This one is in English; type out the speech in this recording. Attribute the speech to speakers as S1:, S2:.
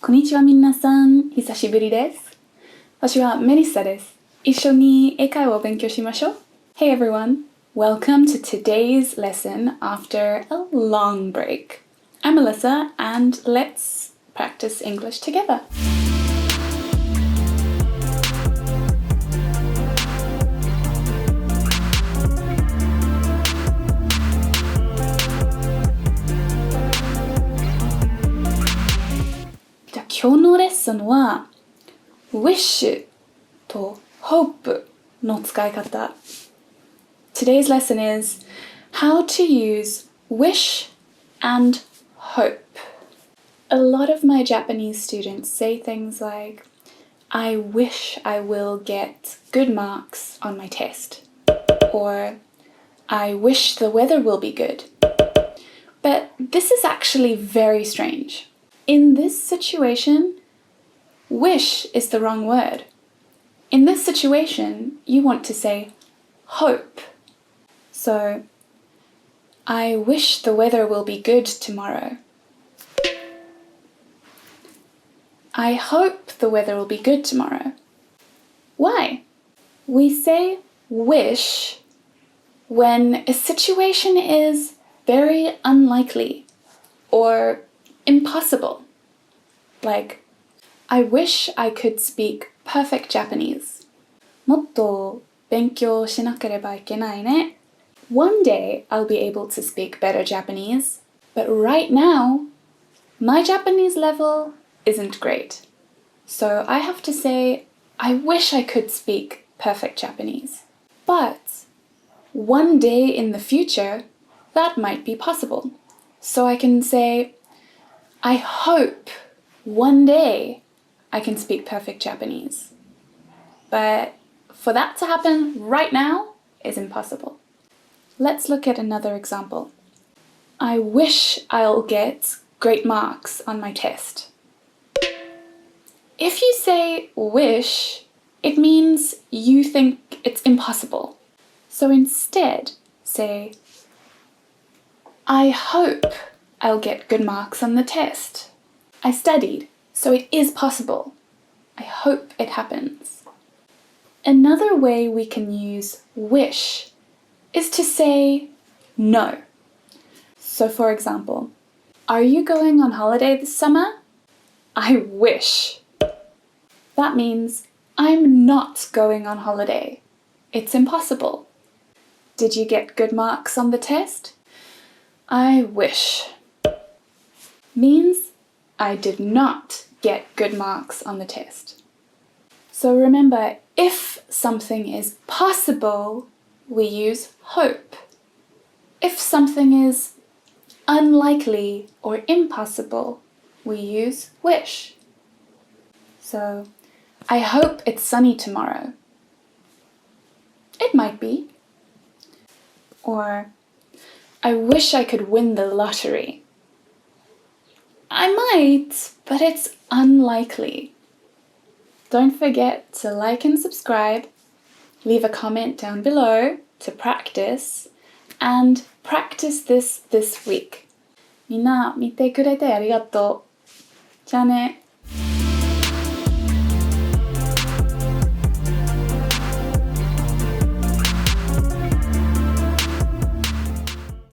S1: こんにちは皆さん、久しぶりです。私はメリッサです。一緒に英会話を勉強しましょう。Hey everyone, welcome to today's lesson after a long break. I'm Melissa and let's practice English together.じゃあ今日のレッスンは wish と hope の使い方。Today's lesson is how to use wish and hope. A lot of my Japanese students say things like, I wish I will get good marks on my test, or I wish the weather will be good. But this is actually very strange. In this situation, wish is the wrong word. In this situation, you want to say hope. So, I wish the weather will be good tomorrow. I hope the weather will be good tomorrow. Why? We say wish when a situation is very unlikely or impossible. Like, I wish I could speak perfect Japanese. もっと勉強しなければいけないね。One day I'll be able to speak better Japanese, but right now, my Japanese level isn't great. So I have to say, I wish I could speak perfect Japanese. But one day in the future, that might be possible. So I can say, I hope one day I can speak perfect Japanese. But for that to happen right now is impossible. Let's look at another example. I wish I'll get great marks on my test. If you say wish, it means you think it's impossible. So instead, say, I hope I'll get good marks on the test. I studied, so it is possible. I hope it happens. Another way we can use wish is to say no. So for example, are you going on holiday this summer? I wish. That means I'm not going on holiday. It's impossible. Did you get good marks on the test? I wish. Means I did not get good marks on the test. So remember, if something is possible, we use hope. If something is unlikely or impossible, we use wish. So, I hope it's sunny tomorrow. It might be. Or, I wish I could win the lottery. I might, but it's unlikely. Don't forget to like and subscribe, leave a comment down below to practice, and practice this week. みんな見てくれてありがとう。じゃあね。